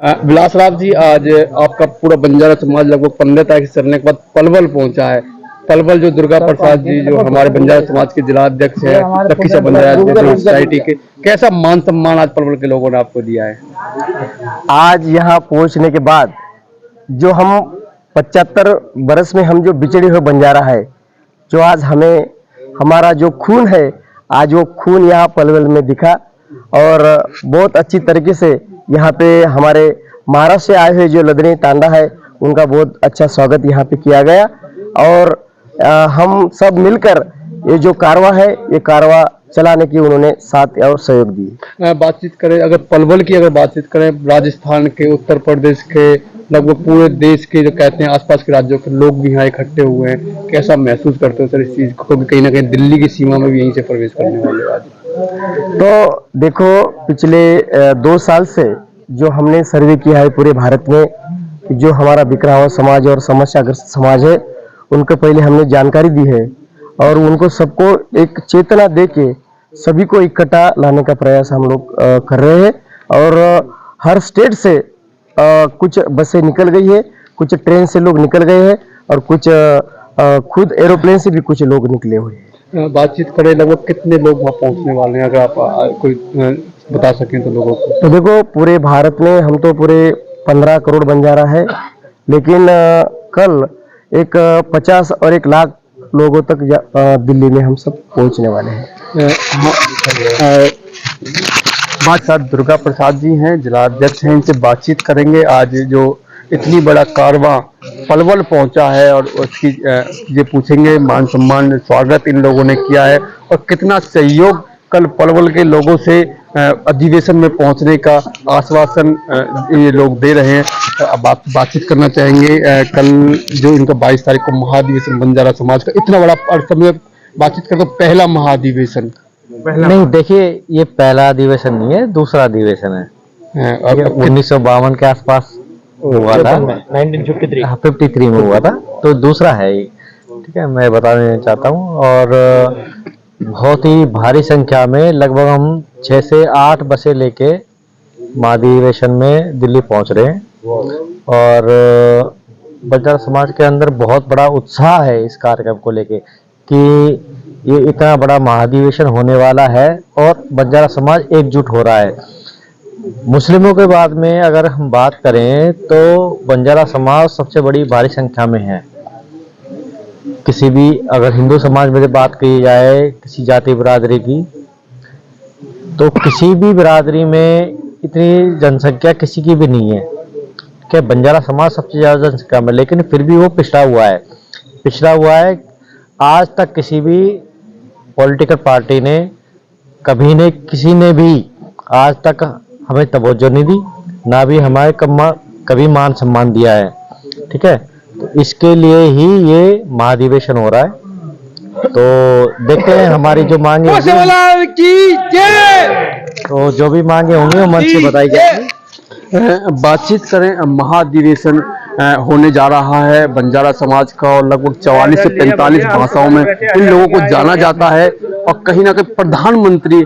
विलास राव जी, आज आपका पूरा बंजारा समाज लगभग 15 तारीख से चलने के बाद पलवल पहुंचा है। पलवल जो दुर्गा प्रसाद जी जो हमारे बंजारा समाज के जिला अध्यक्ष है, लखीसराय बंजारा सोसाइटी के, कैसा मान सम्मान आज पलवल के लोगों ने आपको दिया है? आज यहाँ पहुँचने के बाद जो हम 75 बरस में हम जो बिछड़े हुए बंजारा है, जो आज हमें हमारा जो खून है, आज वो खून यहाँ पलवल में दिखा। और बहुत अच्छी तरीके से यहाँ पे हमारे महाराष्ट्र से आए हुए जो लदनी तांडा है, उनका बहुत अच्छा स्वागत यहाँ पे किया गया। और हम सब मिलकर ये जो कारवा है, ये कारवा चलाने की उन्होंने साथ और सहयोग दी। बातचीत करें अगर पलवल की, अगर बातचीत करें राजस्थान के, उत्तर प्रदेश के, लगभग पूरे देश के जो कहते हैं आसपास के राज्यों के लोग भी यहाँ इकट्ठे हुए हैं, कैसा महसूस करते हो सर इस चीज को? क्योंकि कहीं ना कहीं दिल्ली की सीमा में भी यहीं से प्रवेश करने वाले आज। तो देखो, पिछले 2 साल से जो हमने सर्वे किया है पूरे भारत में कि जो हमारा बिखरा हुआ समाज और समस्याग्रस्त समाज है, उनको पहले हमने जानकारी दी है और उनको सबको एक चेतना दे के सभी को इकट्ठा लाने का प्रयास हम लोग कर रहे हैं। और हर स्टेट से कुछ बसें निकल गई है, कुछ ट्रेन से लोग निकल गए हैं और कुछ खुद एरोप्लेन से भी कुछ लोग निकले हुए हैं। बातचीत करें लगभग कितने लोग वहाँ पहुँचने वाले हैं, अगर आप कोई बता सकें तो लोगों को? तो देखो, पूरे भारत में हम तो पूरे 15 करोड़ बंजारा है, लेकिन कल एक 50 और 1 लाख लोगों तक दिल्ली में हम सब पहुंचने वाले हैं। बादशाह दुर्गा प्रसाद जी हैं, जिला अध्यक्ष हैं, इनसे बातचीत करेंगे। आज जो इतनी बड़ा कारवां पलवल पहुंचा है और उसकी ये पूछेंगे मान सम्मान स्वागत इन लोगों ने किया है और कितना सहयोग कल पलवल के लोगों से अधिवेशन में पहुंचने का आश्वासन ये लोग दे रहे हैं। अब आप बातचीत करना चाहेंगे कल जो इनका 22 तारीख को महाधिवेशन बंजारा समाज का इतना बड़ा, और समय बातचीत करते पहला महाधिवेशन? नहीं, देखिए, ये पहला अधिवेशन नहीं है, दूसरा अधिवेशन है। 1952 के आसपास हुआ था, 1953 में हुआ था, तो दूसरा है ये। ठीक है, मैं बताना चाहता हूँ। और बहुत ही भारी संख्या में लगभग हम 6 से 8 बसें लेके महाधिवेशन में दिल्ली पहुंच रहे हैं। और बंजारा समाज के अंदर बहुत बड़ा उत्साह है इस कार्यक्रम को लेके कि ये इतना बड़ा महाधिवेशन होने वाला है और बंजारा समाज एकजुट हो रहा है। मुस्लिमों के बाद में अगर हम बात करें तो बंजारा समाज सबसे बड़ी भारी संख्या में है। किसी भी, अगर हिंदू समाज में बात की जाए किसी जाति बिरादरी की, तो किसी भी बिरादरी में इतनी जनसंख्या किसी की भी नहीं है। क्या बंजारा समाज सबसे ज्यादा जनसंख्या में, लेकिन फिर भी वो पिछड़ा हुआ है। आज तक किसी भी पॉलिटिकल पार्टी ने किसी ने भी आज तक हमें तवज्जो नहीं दी, ना भी हमारे कभी मान सम्मान दिया है। ठीक है, तो इसके लिए ही ये महाधिवेशन हो रहा है। तो देखते हैं हमारी जो मांगे तो जो भी मांगे होंगी वो मंच से बताई जाएगी। बातचीत करें, महाधिवेशन होने जा रहा है बंजारा समाज का और लगभग 44 से 45 भाषाओं में इन लोगों को जाना जाता है। और कहीं ना कहीं प्रधानमंत्री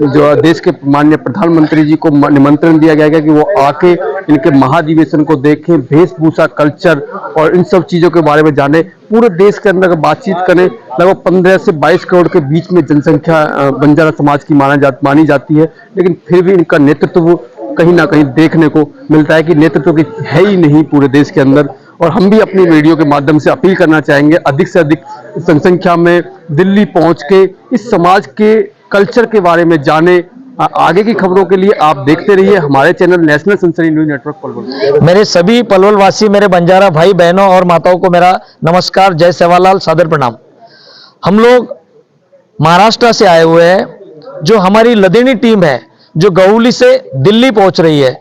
जो देश के माननीय प्रधानमंत्री जी को निमंत्रण दिया गया है कि वो आके इनके महाधिवेशन को देखें, वेशभूषा, कल्चर और इन सब चीजों के बारे में जाने। पूरे देश के अंदर बातचीत करें, लगभग 15 से 22 करोड़ के बीच में जनसंख्या बंजारा समाज की मानी जाती है, लेकिन फिर भी इनका नेतृत्व कहीं ना कहीं देखने को मिलता है कि नेतृत्व की है ही नहीं पूरे देश के अंदर। और हम भी अपनी वीडियो के माध्यम से अपील करना चाहेंगे अधिक से अधिक जनसंख्या में दिल्ली पहुंच के इस समाज के कल्चर के बारे में जाने। आगे की खबरों के लिए आप देखते रहिए हमारे चैनल नेशनल सनसनी न्यूज नेटवर्क पलवल। मेरे सभी पलवल वासी, मेरे बंजारा भाई बहनों और माताओं को मेरा नमस्कार, जय सेवालाल, सादर प्रणाम। हम लोग महाराष्ट्र से आए हुए हैं। जो हमारी लदेनी टीम है जो गहुली से दिल्ली पहुंच रही है।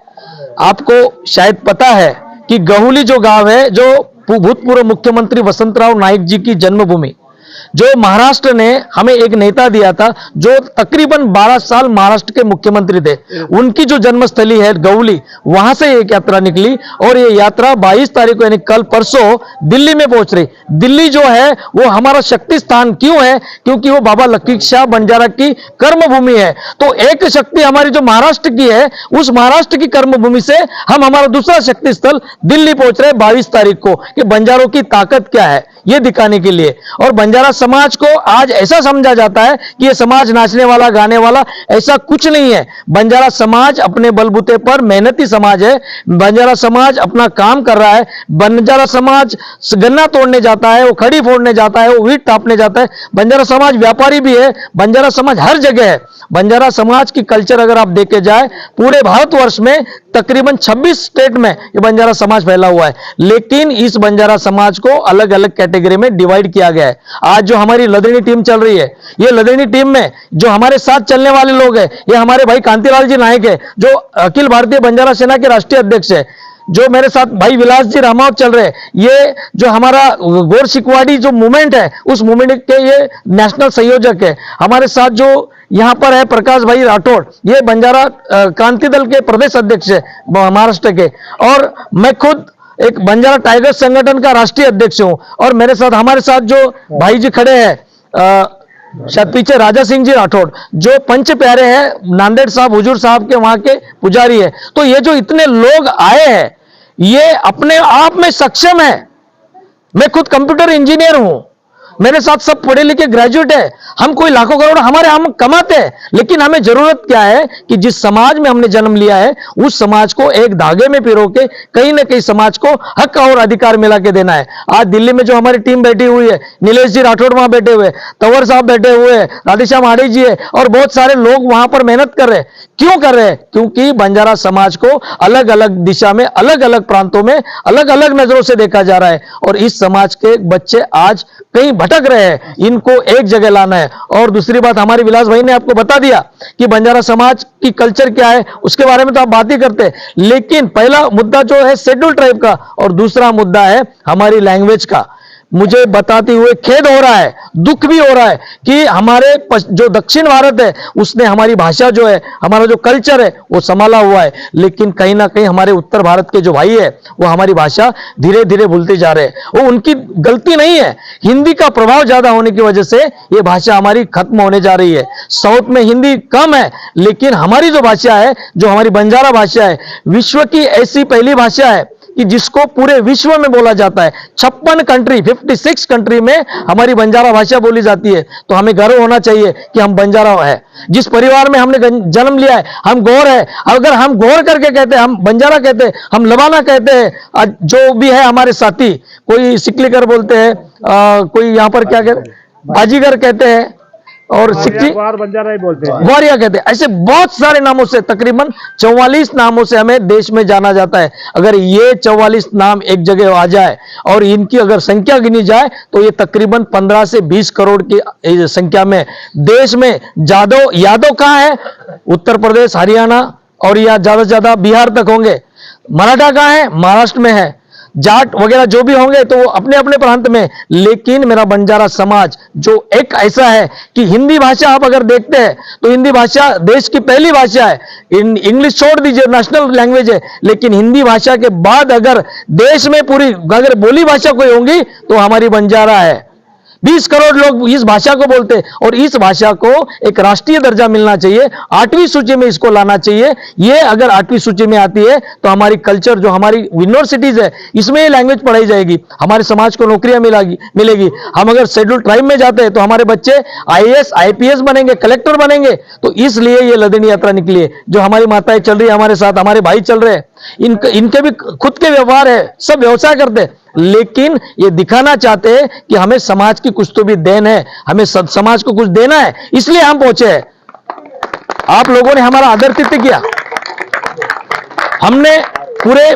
आपको शायद पता है कि गहुली जो गांव है, जो भूतपूर्व मुख्यमंत्री वसंतराव नाइक जी की जन्मभूमि, जो महाराष्ट्र ने हमें एक नेता दिया था जो तकरीबन 12 साल महाराष्ट्र के मुख्यमंत्री थे, उनकी जो जन्मस्थली है गौली, वहां से एक यात्रा निकली और ये यात्रा 22 तारीख को यानी कल परसों दिल्ली में पहुंच रही। दिल्ली जो है वो हमारा शक्ति स्थान क्यों है? क्योंकि वो बाबा लकी शाह बंजारा की कर्मभूमि है। तो एक शक्ति हमारी जो महाराष्ट्र की है, उस महाराष्ट्र की कर्मभूमि से हम हमारा दूसरा शक्ति स्थल दिल्ली पहुंच रहे हैं 22 तारीख को, कि बंजारों की ताकत क्या है ये दिखाने के लिए। और बंजारा समाज को आज ऐसा समझा जाता है कि ये समाज नाचने वाला गाने वाला, ऐसा कुछ नहीं है। बंजारा समाज अपने बलबूते पर मेहनती समाज है। बंजारा समाज अपना काम कर रहा है। बंजारा समाज गन्ना तोड़ने जाता है, वो खड़ी फोड़ने जाता है, वो ईंट टापने जाता है। बंजारा समाज व्यापारी भी है। बंजारा समाज हर जगह है। बंजारा समाज की कल्चर अगर आप देखे जाए पूरे भारतवर्ष में तकरीबन 26 स्टेट में ये बंजारा समाज फैला हुआ है, लेकिन इस बंजारा समाज को अलग अलग कैटेगरी में डिवाइड किया गया है। आज जो हमारी लदनी टीम चल रही है, ये लदनी टीम में जो हमारे साथ चलने वाले लोग हैं, ये हमारे भाई कांतिलाल जी नायक है जो अखिल भारतीय बंजारा सेना के राष्ट्रीय अध्यक्ष है। जो मेरे साथ भाई विलास जी रामावत चल रहे हैं, ये जो हमारा गोर शिकवाड़ी जो मूवमेंट है, उस मूवमेंट के ये नेशनल संयोजक है। हमारे साथ जो यहां पर है प्रकाश भाई राठौड़, ये बंजारा क्रांति दल के प्रदेश अध्यक्ष है महाराष्ट्र के, और मैं खुद एक बंजारा टाइगर संगठन का राष्ट्रीय अध्यक्ष हूं। और मेरे साथ हमारे साथ जो भाई जी खड़े हैं, शायद पीछे राजा सिंह जी राठौड़, जो पंच प्यारे हैं, नांदेड़ साहब हुजूर साहब के वहां के पुजारी है। तो ये जो इतने लोग आए हैं, ये अपने आप में सक्षम है। मैं खुद कंप्यूटर इंजीनियर हूं, मेरे साथ सब पढ़े लिखे ग्रेजुएट है। हम कोई लाखों करोड़ हम कमाते हैं, लेकिन हमें जरूरत क्या है कि जिस समाज में हमने जन्म लिया है, उस समाज को एक धागे में पिरो के कहीं ना कहीं समाज को हक और अधिकार मिला के देना है। आज दिल्ली में जो हमारी टीम बैठी हुई है, नीलेश जी राठौड़ वहां बैठे हुए, तंवर साहब बैठे हुए, राधेश्याम आड़े जी है, और बहुत सारे लोग वहां पर मेहनत कर रहे हैं। क्यों कर रहे हैं? क्योंकि बंजारा समाज को अलग अलग दिशा में, अलग अलग प्रांतों में अलग अलग नजरों से देखा जा रहा है, और इस समाज के बच्चे आज कहीं भटक रहे हैं। इनको एक जगह लाना है। और दूसरी बात, हमारे विलास भाई ने आपको बता दिया कि बंजारा समाज की कल्चर क्या है, उसके बारे में तो आप बात ही करते हैं, लेकिन पहला मुद्दा जो है शेड्यूल ट्राइब का, और दूसरा मुद्दा है हमारी लैंग्वेज का। मुझे बताते हुए खेद हो रहा है, दुख भी हो रहा है कि हमारे जो दक्षिण भारत है, उसने हमारी भाषा जो है, हमारा जो कल्चर है, वो संभाला हुआ है, लेकिन कहीं ना कहीं हमारे उत्तर भारत के जो भाई है, वो हमारी भाषा धीरे धीरे भूलते जा रहे हैं। वो उनकी गलती नहीं है, हिंदी का प्रभाव ज्यादा होने की वजह से ये भाषा हमारी खत्म होने जा रही है। साउथ में हिंदी कम है, लेकिन हमारी जो भाषा है, जो हमारी बंजारा भाषा है, विश्व की ऐसी पहली भाषा है कि जिसको पूरे विश्व में बोला जाता है। 56 कंट्री में हमारी बंजारा भाषा बोली जाती है। तो हमें गर्व होना चाहिए कि हम बंजारा है। जिस परिवार में हमने जन्म लिया है, हम गौर है। अगर हम गौर करके कहते हैं, हम बंजारा कहते हैं, हम लबाना कहते हैं, जो भी है हमारे साथी, कोई सिकलीकर बोलते हैं, कोई यहां पर क्या कहते हैं, बाजीगर कहते हैं, और बंजारा ही बोलते हैं, वारिया कहते हैं। ऐसे बहुत सारे नामों से, तकरीबन 44 नामों से हमें देश में जाना जाता है। अगर ये 44 नाम एक जगह आ जाए और इनकी अगर संख्या गिनी जाए, तो ये तकरीबन 15 से 20 करोड़ की संख्या में देश में यादव कहाँ है? उत्तर प्रदेश, हरियाणा और या ज्यादा से ज्यादा बिहार तक होंगे। मराठा कहाँ है? महाराष्ट्र में है। जाट वगैरह जो भी होंगे तो वो अपने अपने प्रांत में। लेकिन मेरा बंजारा समाज जो एक ऐसा है कि हिंदी भाषा आप अगर देखते हैं तो हिंदी भाषा देश की पहली भाषा है। इंग्लिश छोड़ दीजिए, नेशनल लैंग्वेज है, लेकिन हिंदी भाषा के बाद अगर देश में पूरी अगर बोली भाषा कोई होंगी तो हमारी बंजारा है। 20 करोड़ लोग इस भाषा को बोलते हैं, और इस भाषा को एक राष्ट्रीय दर्जा मिलना चाहिए। 8वीं सूची में इसको लाना चाहिए। ये अगर 8वीं सूची में आती है तो हमारी कल्चर, जो हमारी यूनिवर्सिटीज है, इसमें ये लैंग्वेज पढ़ाई जाएगी, हमारे समाज को नौकरियां मिलेगी। हम अगर शेड्यूल ट्राइब में जाते हैं तो हमारे बच्चे IAS IPS बनेंगे, कलेक्टर बनेंगे। तो इसलिए ये लदनी यात्रा निकली है। जो हमारी माताएं चल रही है हमारे साथ, हमारे भाई चल रहे हैं, इनके भी खुद के व्यवहार है, सब व्यवसाय करते हैं, लेकिन ये दिखाना चाहते हैं कि हमें समाज की कुछ तो भी देन है, हमें समाज को कुछ देना है, इसलिए हम पहुंचे हैं। आप लोगों ने हमारा आदरातिथ्य किया। हमने पूरे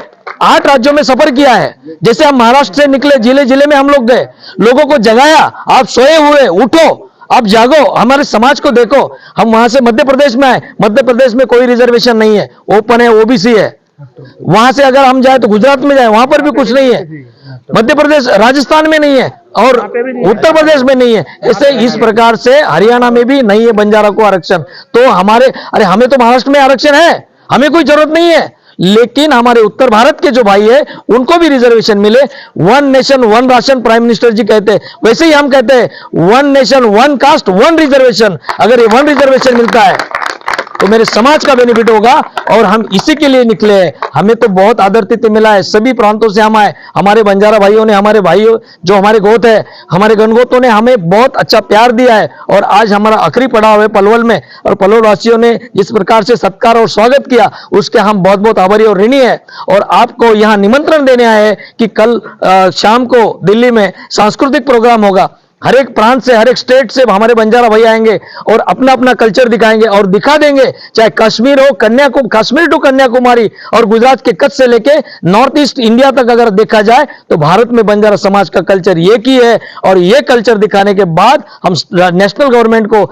8 राज्यों में सफर किया है। जैसे हम महाराष्ट्र से निकले, जिले जिले में हम लोग गए, लोगों को जगाया, आप सोए हुए उठो, आप जागो, हमारे समाज को देखो। हम वहां से मध्य प्रदेश में आए। मध्य प्रदेश में कोई रिजर्वेशन नहीं है, ओपन है, OBC है। वहां से अगर हम जाए तो गुजरात में जाए, वहां पर भी कुछ नहीं है। मध्य प्रदेश, राजस्थान में नहीं है, और उत्तर प्रदेश में नहीं है। ऐसे इस प्रकार से हरियाणा में भी नहीं है बंजारा को आरक्षण। तो अरे हमें तो महाराष्ट्र में आरक्षण है, हमें कोई जरूरत नहीं है, लेकिन हमारे उत्तर भारत के जो भाई है उनको भी रिजर्वेशन मिले। One nation one ration prime minister ji कहते हैं, वैसे ही हम कहते हैं one nation one caste one reservation. अगर ये वन रिजर्वेशन मिलता है तो मेरे समाज का बेनिफिट होगा, और हम इसी के लिए निकले हैं। हमें तो बहुत आदरातिथ्य मिला है, सभी प्रांतों से हम आए, हमारे बंजारा भाइयों ने, हमारे भाइयों जो हमारे गोत है, हमारे गणगोतों ने हमें बहुत अच्छा प्यार दिया है। और आज हमारा आखिरी पड़ाव है पलवल में, और पलवल वासियों ने जिस प्रकार से सत्कार और स्वागत किया उसके हम बहुत बहुत आभारी और ऋणी है। और आपको यहाँ निमंत्रण देने आए हैं कि कल शाम को दिल्ली में सांस्कृतिक प्रोग्राम होगा। हर एक प्रांत से, हर एक स्टेट से हमारे बंजारा भाई आएंगे और अपना अपना कल्चर दिखाएंगे और दिखा देंगे, चाहे कश्मीर हो, कश्मीर टू कन्याकुमारी और गुजरात के कच्छ से लेके नॉर्थ ईस्ट इंडिया तक अगर देखा जाए तो भारत में बंजारा समाज का कल्चर एक ही है। और ये कल्चर दिखाने के बाद हम नेशनल गवर्नमेंट को,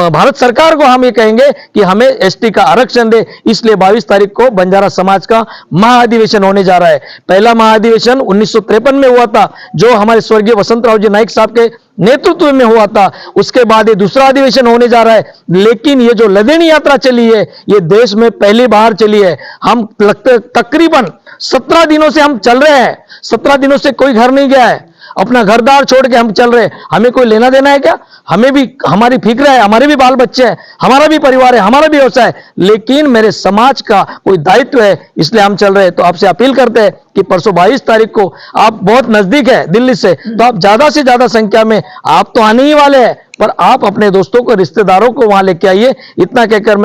भारत सरकार को हम ये कहेंगे कि हमें एसटी का आरक्षण दे। इसलिए 22 तारीख को बंजारा समाज का महाअधिवेशन होने जा रहा है। पहला महाअधिवेशन 1953 में हुआ था, जो हमारे स्वर्गीय वसंतराव जी नाइक साहब के नेतृत्व में हुआ था। उसके बाद ये दूसरा अधिवेशन होने जा रहा है। लेकिन ये जो लदेनी यात्रा चली है, ये देश में पहली बार चली है। हम तकरीबन 17 दिनों से हम चल रहे हैं, 17 दिनों से कोई घर नहीं गया है, अपना घरदार छोड़ के हम चल रहे हैं। हमें कोई लेना देना है क्या? हमें भी, हमारी फिक्र है, हमारे भी बाल बच्चे हैं, हमारा भी परिवार है, हमारा भी व्यवसाय है, लेकिन मेरे समाज का कोई दायित्व है, इसलिए हम चल रहे हैं। तो आपसे अपील करते हैं कि परसों 22 तारीख को, आप बहुत नजदीक है दिल्ली से, तो आप ज्यादा से ज्यादा संख्या में, आप तो आने ही वाले हैं, पर आप अपने दोस्तों को, रिश्तेदारों को वहां लेके आइए। इतना कहकर मैं